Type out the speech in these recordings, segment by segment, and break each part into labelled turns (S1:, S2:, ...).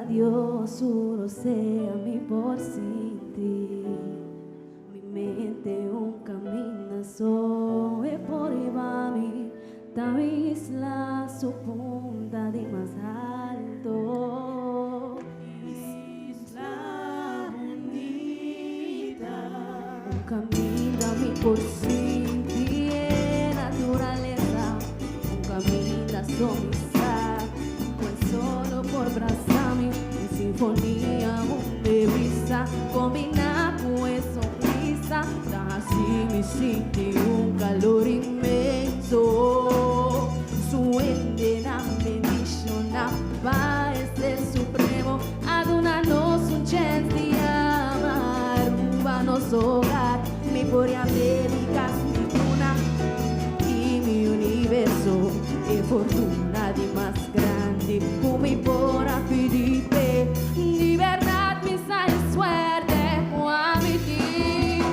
S1: Dios, juro sea mi por sin ti. Mi mente un camino soy por Ibami, ta isla su punta de más alto.
S2: Isla bonita,
S1: Un camino a mi por sin ti, naturaleza, un camino a su amistad, pues solo por abrazarme, en sinfonía, de brisa, combina con sonrisa, así me sentí un calor inmenso, suende la bendición, la paz del Supremo, aduna-nos un chance de amar, ruba-nos hogar, mi por América, ninguna, y mi universo, es fortuna de más grande, como por a pedirte, libertad, misa y suerte, Juan y ti,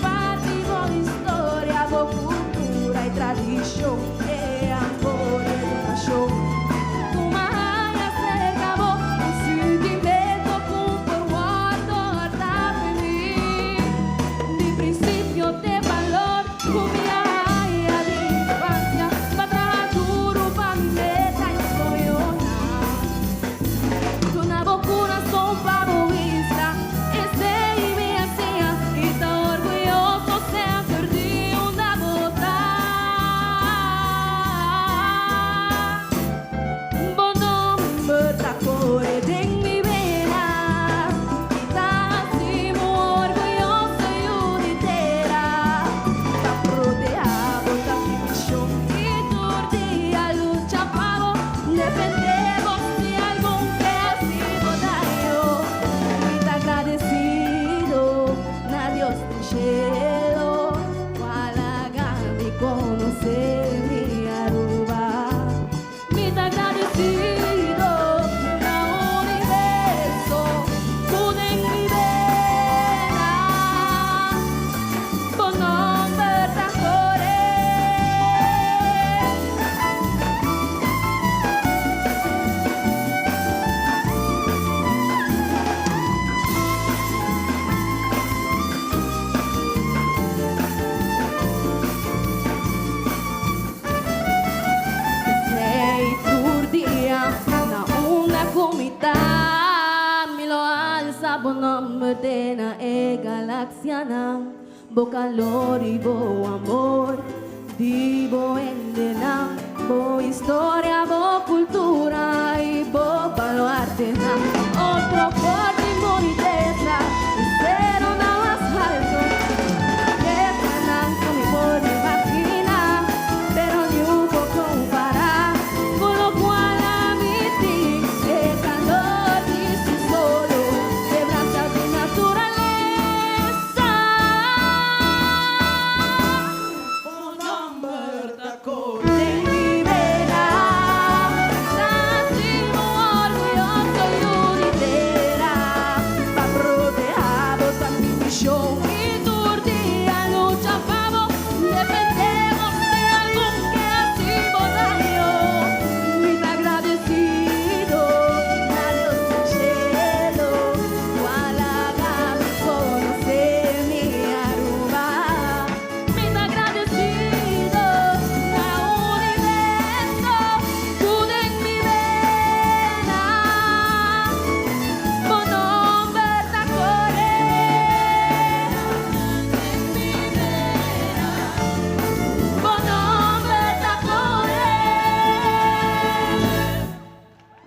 S1: partido, historia, cultura y tradición, amor, educación. Tu magia se acabó, un sentimiento por guardo, feliz, de principio de valor, cumbia de infancia, para duro, para mi meta y soy una bocuna son favorista, ese y mi hacía, y tan orgulloso se ha perdido una bota. Bono berta core de mi vena, y tan así muy orgulloso y unitera, ta protegido, ta fiction, y día lucha pago, defendemos si algún que ha sido daño, muy agradecido, na Dios del cielo, para mi conocer mi Aruba, muy agradecido, na universo, con en mi vena, con nombre core. Sei turdia na una comita, mi lo alza bon nombre de na e galaxiana, bo calor y bo amor, vivo en de na bo historia.